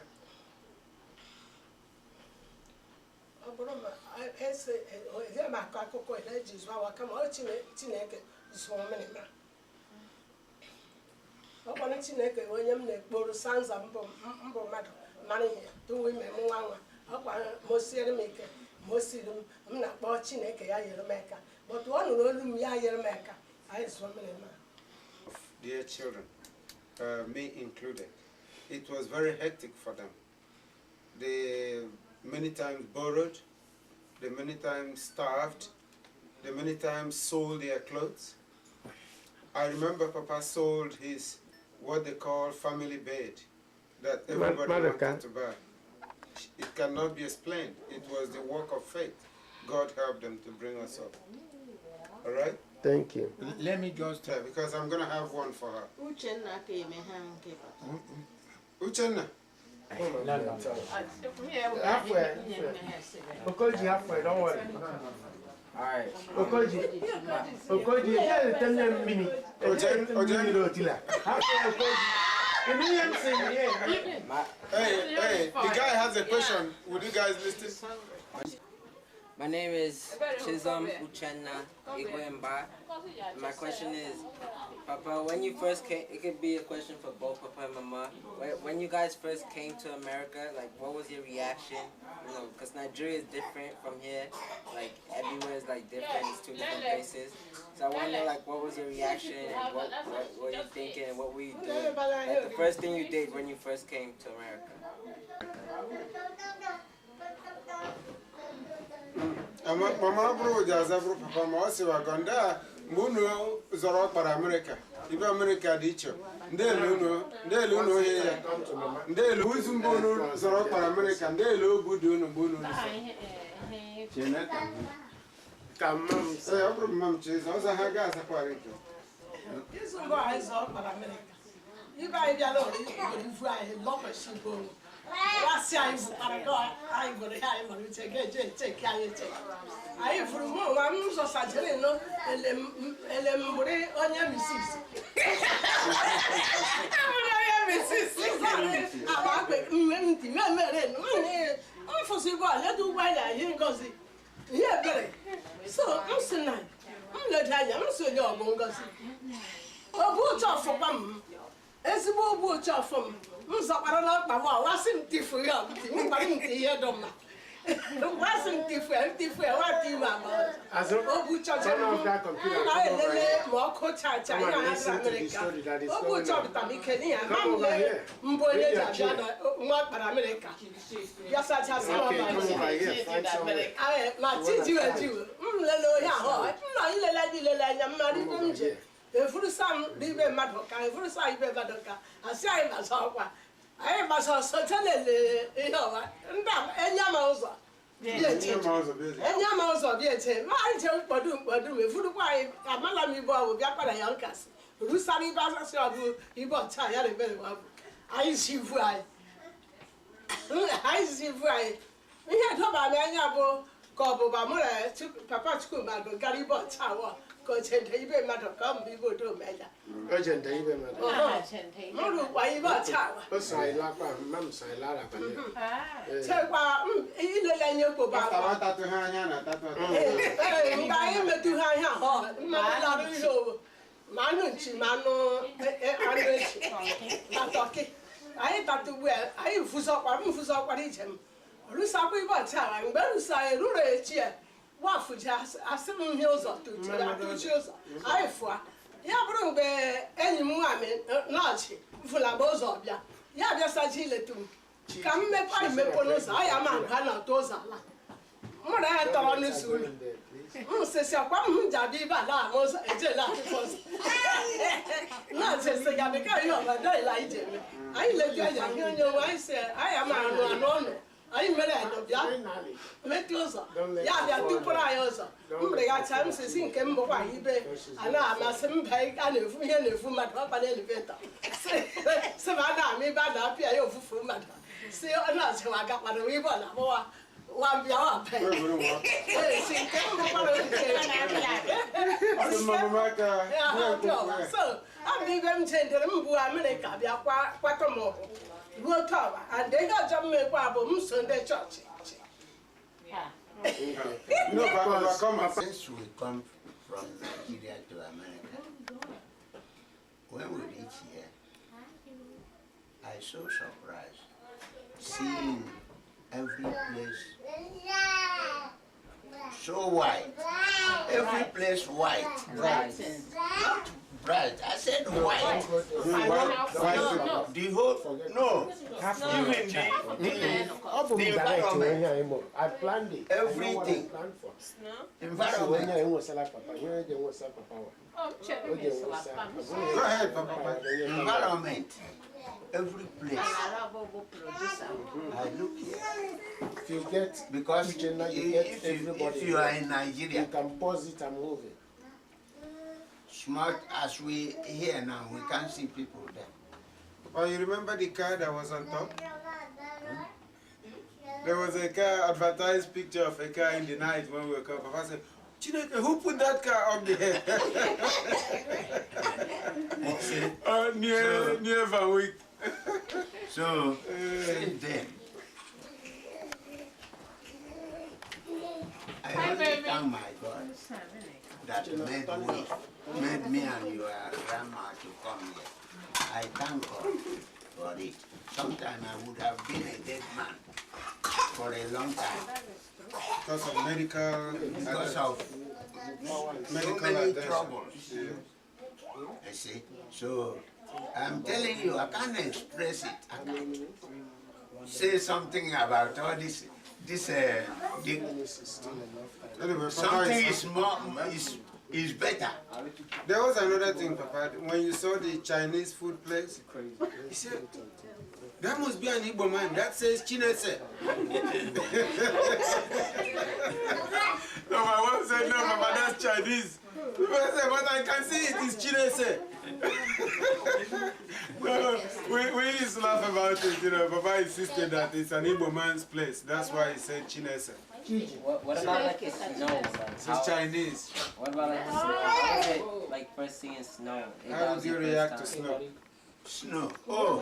Chineke onye m na-ekporo sanza mbụ mmadụ mara ihe tuwe ime m nwa nwa ọkwa mosiere m ike mosiri m na-akpọ Chineke ya nyere m aka but ọ nụrụ olu m ya nyere m aka anyị zụọ mmiri ma. Dear children, me included, it was very hectic for them. They many times borrowed, they many times starved, they many times sold their clothes. I remember Papa sold his what they call family bed that everybody wanted to buy. It cannot be explained. It was the work of faith. God helped them to bring us up. All right? Thank you. Let me just tell, because I'm going to have one for her. Uchenna. Halfway. Okoji halfway, don't worry. Alright. Okoji, yeah, 10 minutes. Okoji, Hey, the guy has a question. Would you guys listen? My name is Chisholm Uchenna Igwemba. My question is, Papa, when you first came, it could be a question for both Papa and Mama. When you guys first came to America, like, what was your reaction? You know, because Nigeria is different from here. Like, everywhere is like different. It's 2 different places. So I want to know, like, what was your reaction? And what were you thinking? And what were you doing? Like, the first thing you did when you first came to America. Mama bro jaza bro papa ma wasi wa gonda Muno zoro para America. Ibe America dị iche. Ndelu unu ohe ya. Ndelu uzumbono zoro para America. Ndelu obudu unu bono. Chineke. Kamam say obro mam chizo za haga za kwari to. Izumbo ai zoro para America. Ibe ai bia lo ifu ai lo machine. What's your paragon? I go to him and take I for more one so satellite no elembre on your missus. I'm for Sibo, let do why I hear Gossi. Yeah, better. So I'm so nice. I'm not I'm so young, Gossi. Oh, boot off for one. As a boot off from. Mzaparana mama wasn't different. Wasn't different. What do you mama? As of that computer, listen to the story that is going on. Come over here. What para America? Yes, I just come over here. Find somewhere. I teach you a Jew. Lelo ya. No, marry Every son, leave a madoka, every side be madoka. I say I must have one. I must have certainly, you know, and Yamaza. And Yamaza, dear, my tell what do if you buy a malami boy with Yapana Yankas. Rusani Bazasabu, he bought tired very well. I see why. I see why. We had about Yabo, Gobo Bamura, took Papa School, Garibo Tower. Urgent even matter come people do matter. Urgent even matter. No, why you got tower? I love Mam Salara. Tell why in the land you go back. I am a 200 Manuchi, Mano, I thought to wear. I Fuso, what is him. Rusaku about tower, and Berusai, Rure chair. What for just as 7 years or 2 years? I for Yabro be any woman, not full of Bozobia. Yabia Sajile to come me Ponos. I am a Hana Tozala. What I had on this soon. Says your one Jabiba, was a jella. Not just a Yabika, you have a day like him. I let you know, I said, I am a non. I am a Metusa. Yeah, they are 2 priors. They got times to think him by eBay. And I must pay and if we had a full matter of an elevator. Savannah, me bad up here, you full matter. See, I'm not so I got one river. One be our pay. So, I'm leaving them to America, they are quite more. Go tower, and they got some problem Sunday church. No, but come since we come from Nigeria to America, when we reach here, I so surprised seeing every place so white. Every place white. Not bright. I said white. The whole the environment. I planned it. Everything. Environment. Go ahead, Papa. Environment. Every place. I look here. If you get because if you are in Nigeria, you can pause it and move it. Smart as we here now, we can't see people there. Oh, you remember the car that was on top? There was a car, advertised picture of a car in the night when we were coming. Papa said, Chineke, who put that car up there? Near Van Wyck. So, since then, I only thank my God that made me and your grandma to come here. I thank God for it. Sometimes I would have been a dead man for a long time. Because of medical so many troubles. I see. So I'm telling you, I can't express it. I can't say something about all this. Something is is better. There was another thing, Papa. When you saw the Chinese food place, he said, that must be an Igbo man. That says Chinese. No, my mom said, no, Papa, that's Chinese. I said, but I can see it is Chinese. No, we used to laugh about it, you know. Papa insisted that it's an Igbo man's place. That's why he said Chinese. What about like the snow? It's Chinese. What about like the snow? How is it like first seeing snow? How do you react to snow? Snow. Oh.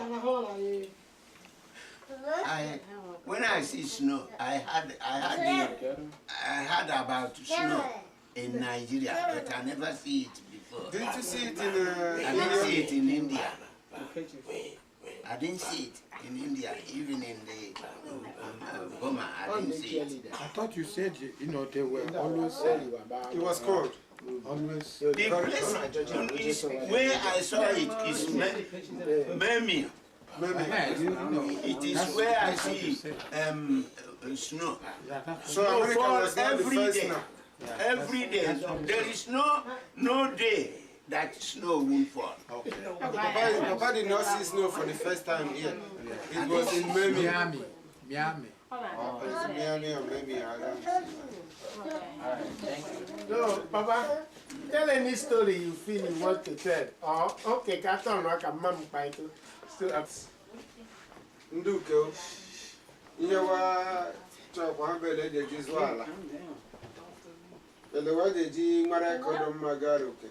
When I see snow, I had about snow in Nigeria, but I never see it before. Didn't you see it in I didn't see it in India. I didn't see it in India, even in the Burma. I didn't see it. I thought you said, you know, they were always about. It was cold. Always. The place where I saw it is Birmingham. It is where I see snow. So America was not the first day. snow. Every day. There is no day that snow won't fall. Okay. Papa did not see snow for the first time here. It was in Miami. Miami. Oh, it's Miami or maybe I don't know. Alright, thank you. No, Papa, tell any story you feel you want to tell. Oh, okay, Captain Rock and Mom Python. Still up. Nduko. Iyawa chakwa bele de jizwala. Ele wa de ji mara kodom magaruke.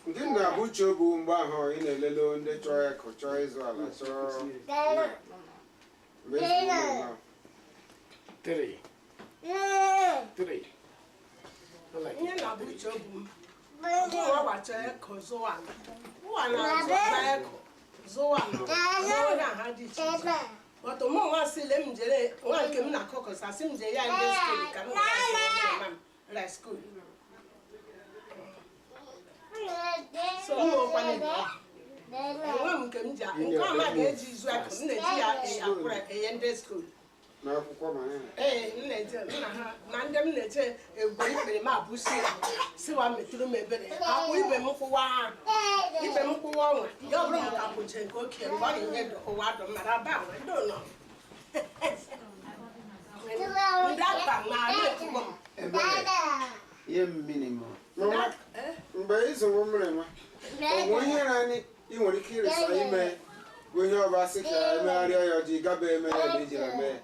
Ndị na-abụ chobu mgbe ahụ ị na-elele ndị chọrọ eko chọrọ ịzụ ala chọrọ Three. Ihe na-abụ chobu m. Ụwa gbachara eko zụwa ala. Ụwa na-azụ eko zụwa ala. N'oge ha dị iche iche. But ụmụ nwa si le m jere nwa nke m na-akọkọsa si m jere ya ndị skul ka m ga-asị na skul. So nwa m nke m ji nke ọma ga-eji izu aka m na-eji ya akwụrụ enye ndị skul. N'akwụkwọ ma ya. Ee, m na-eje nna ha na ndị m na-eje egwu ikpere m abụsi siwa metụrụ m ebere akwụ ibe m kwụwa ha ibe m kwụwa ọnwa ya ọ bụrụ m ka kwụche nke oke mgbe ọ na-enye ụwa dụ mara aba nwe ndị ụlọ ndị akpa ma na-ekwugbo m mgbe ịzụ mmiri nwa onwe ihe naanị ị nwere ike ịrịsa ime onye ọba sị ka emegharịa ya ọjị gaba eme ya na ijiri eme ya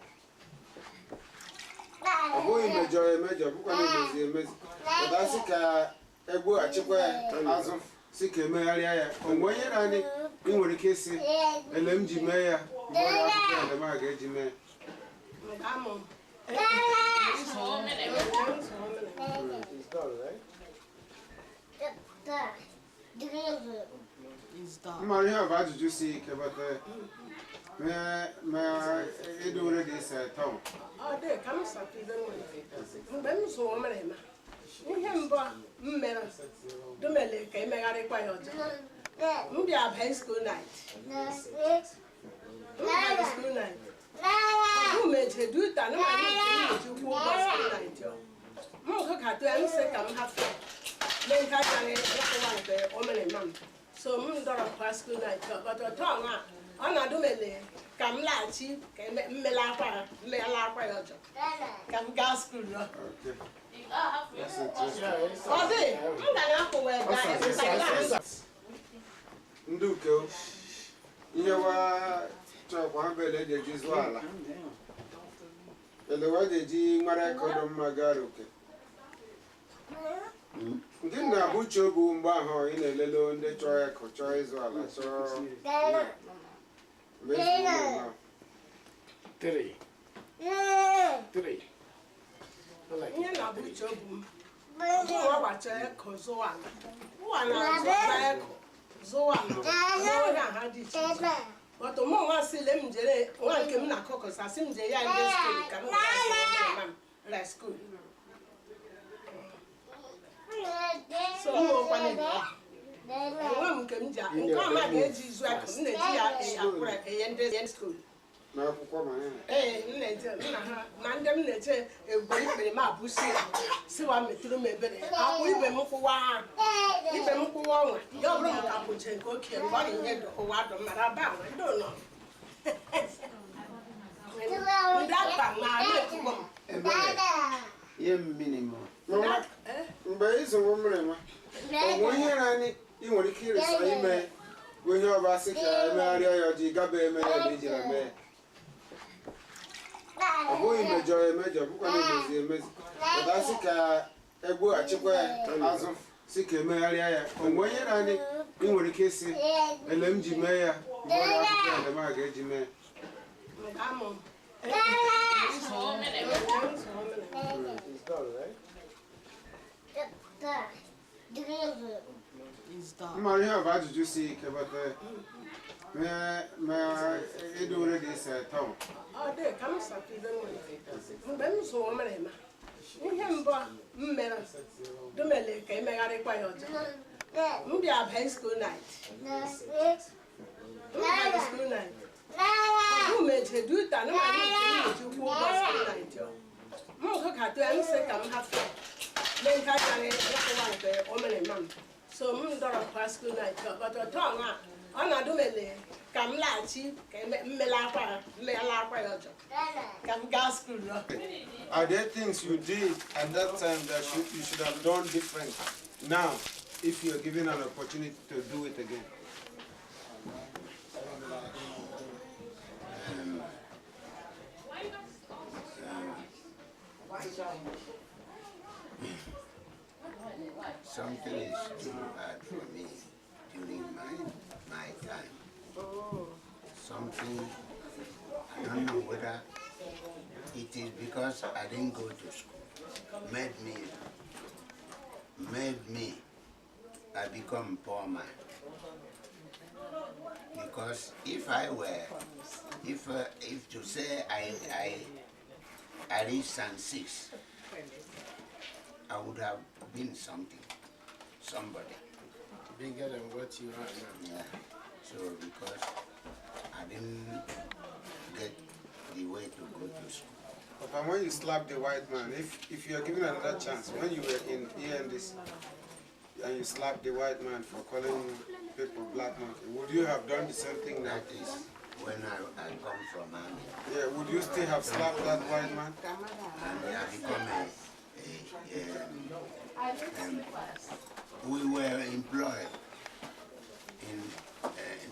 ọ bụghị mejọ emejọ bụkwa na emezi emezi ụda sị ka egbughachikwa ya azụ sị ka emegharịa ya onwe ihe naanị ị nwere ike ịsị ele m ji mee ya mgbe ọ ya akwụkwọ ele m a ga-eji mee mara ihe ọ bụ ajụjụ si ike bata ma edowere dị ise tọọ ọ dị ka m sapụ ibe mgbe m zụrụ merema ihe mbụ m mere domele ka emegharịkwa ya ọjọọ m bịa high school night m meje duta na eji ụkwụ ụgbọ school night m gụkatụ ya m sị ka m hafụ mee nke agaghị ịkwụwa nke o mere ma m so m dọrọ kwa school night ọtọtọ ọnwa ọ na-adụmele ka m laghachi ka mmela akwa ya ọjọọ ka m gaa skuul ọ dị m ga na-akwụwa ebe ndị uke ihe wa chọkwa ha bele dị eji zụọ ala elewa dị eji nwara ekodo mma gara oke ndị na-abụ chobu mgbe ahụ ị na-elele ndị chọrọ eko chọrọ ịzụ ala chọrọ Three. ihe na-abụ chobu m ụwa gbachara eko zụwa ala ụwa na-azụ eko zụwa ala n'oge ha dị iche iche but ụmụ nwa si le m jere nwa nke m na-akọkọsa si m jere ya ndị skul ka m ga-asị skul so ụmụkwa nwa m nke m ji nke ọma ga-eji izu aka m na-eji ya akwụrụ enye ndị skul Na akwụkwọ ma ya. Na ndị m na-eche ego ikpere m abụsi siwa metụrụ m ebere akwụ ibe m kwụwa ọnwa ya ọ bụrụ m ka kwụche nke oke mgbe ọ na-enye ụwa dụ mara ba nwa ndị ụlọ ndị akpa ma na-ekwugbo m Ye minimum. Mgbe ịzụrụ mmiri nwa, ọ bụ ihe naanị ị nwere ike ịrịsa ime onye ọba sị ka emegharịa ya ọjị gaba eme ya na ijiri eme ya. Ọ bụghị mejọ emejọ, bụkwa na emezi emezi. Ụdasị ka egbugachikwa ya azụ si ka emegharịa ya. O nwere ihe naanị ị nwere ike ịsị ele m ji mee ya mgbe ọ na-akwụkwọ ya ele m a ga-eji mee. Mma ihe ọ bụ ajụjụ si ike bata edore dị ise tọm. Ọ dị ka m sakibe mgbe m zụrụ mere ma ihe mbụ m mere dumele ka emegharịkwa ya ọjọọ. M bịa high school night. School night. M meje duta na ma na-eji ụkwụ ụgbọ school night. M gụkatụ ya m sị ka m hafụ mee nke achara ịkwụwa nke o mere ma m. So m dọrọ kwa school night ọgọdọ tọọ na ọ na-adụmele ka m laghachi ka mmela akwa ya ọjọọ ka m gaa school lọ. Are there things you did at that time that you should have done different now if you're given an opportunity to do it again? Something is too hard for me during my time. Something, I don't know whether it is because I didn't go to school, made me, I become poor man. Because if to say I reached St. 6, I would have been somebody. Bigger than what you are now. Yeah. So because I didn't get the way to go to school. But when you slap the white man, if you are given another chance, when you were in ENDC and you slap the white man for calling people black monkey, would you have done the same thing now? That is when I come from army. Yeah, would you still have slapped that white man? And I become we were employed in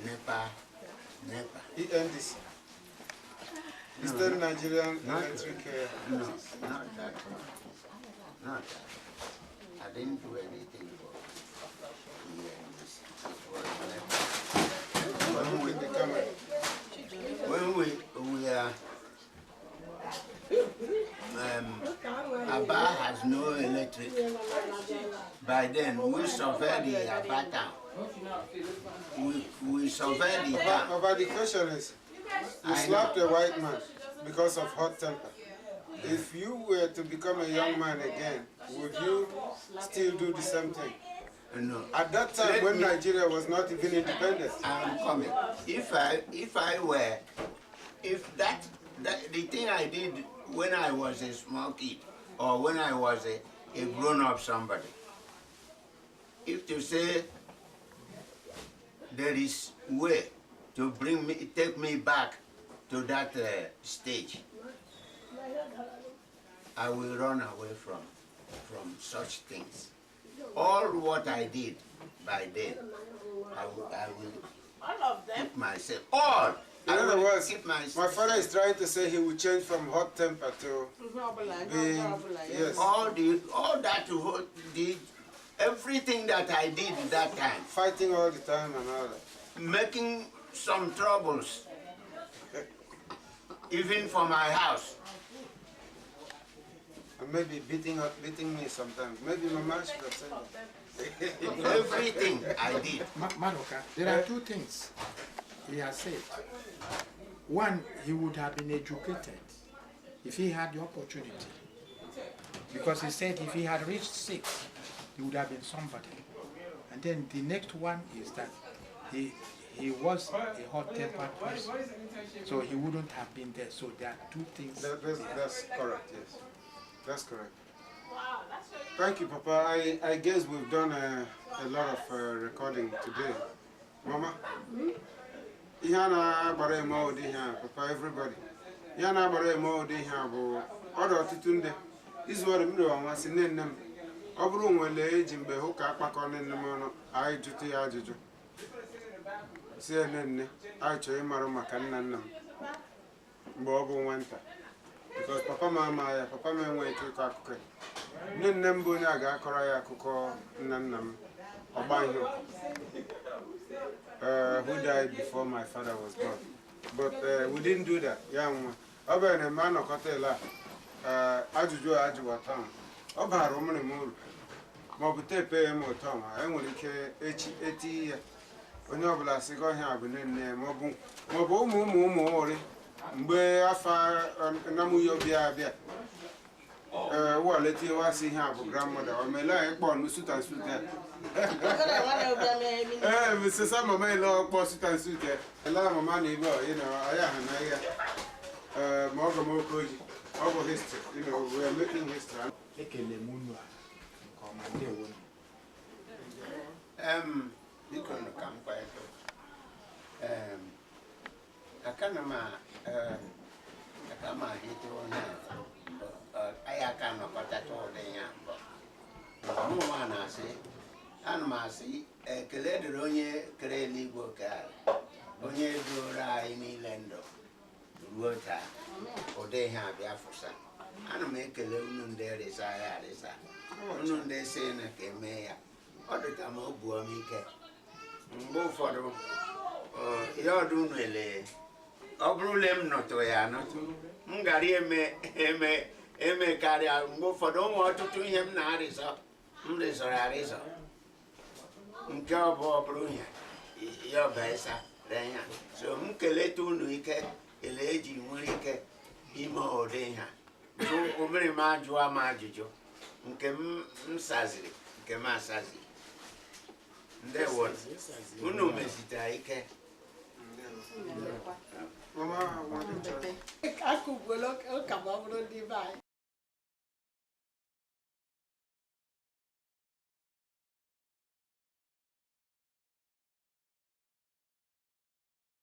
NEPA. ENDC? Eastern Nigerian Electric. No, not that one. Not that. I didn't do anything for ENDC. When we are Aba has no electric. By then, we surveyed the Aba town. We surveyed the town. But the question is, you slapped a white man because of hot temper. If you were to become a young man again, would you still do the same thing? No. At that time, when Nigeria was not even independent. I'm coming. If the thing I did when I was a small kid, or when I was a grown-up somebody, if to say there is way to take me back to that stage, I will run away from such things. All what I did by then, I will keep myself. All. In other words, my father is trying to say he will change from hot temper to being, yes. All that did, everything that I did that time. Fighting all the time and all that. Making some troubles, even for my house. And maybe beating me sometimes. Maybe Mama should have said that. Everything I did. Madoka, there are two things he has said. One, he would have been educated if he had the opportunity. Because he said if he had reached 6, he would have been somebody. And then the next one is that he he was a hot-tempered person, so he wouldn't have been there. So there are two things. That's correct, yes. That's correct. Thank you, Papa. I guess we've done a lot of recording today. Mama? Ihana bare mo di here, Papa, everybody. Ihana bare mo di here, bo. Odo titunde. This word me do anwase nennem. Oburu nwele eji mbe hu ka akpakọ nennem no. Ai jutu ya ajuju. Si nenne. Ai cho ịmara maka nna m. Mgbe ọ bụ nwanta. Because Papa mama ya, Papa m enwe ike ịkọ akụkọ. Nne m bụ onye a ga-akọrọ ya akụkọ nna m. Ọgba ihe. Who died before my father was born. But we didn't do that. Young a man of Cotella, Azu Ogba town. Oba Roman Moon. Mobute pay him or Tom. I only care 80 when you're blasting on him in Mobu Mori. Mbe afa Namuyo Bia. Well, let you see him, grandmother, or may lie born with suit and suit. Mr. Sama may law post and suit. A lot of money, you know, I am more over history. You know, we are making history. You can come quiet. I can't hit on I cannot cut that all day. No one, I say. And Massy, a Caledronia, Crelly Boca, Onye Dora in Lendo, Water, or they have Yafusa. And make a little there is I had is that. Only they say in a mayor, or the Camo Buamike. Both for them, you're doing really. Obrulem not to Yana. Mungari me carry out, move for don't want to him Narisa. This or Arisa. Nkabo Brunia, your besa, Rena. So Mukeletu Nuike, Eleji Murike, Imo Odeha. So over Majua Majijo, Nkem Sazi, Kema Sazi. There was Uno Mesita Ike. I could look, come over the divine.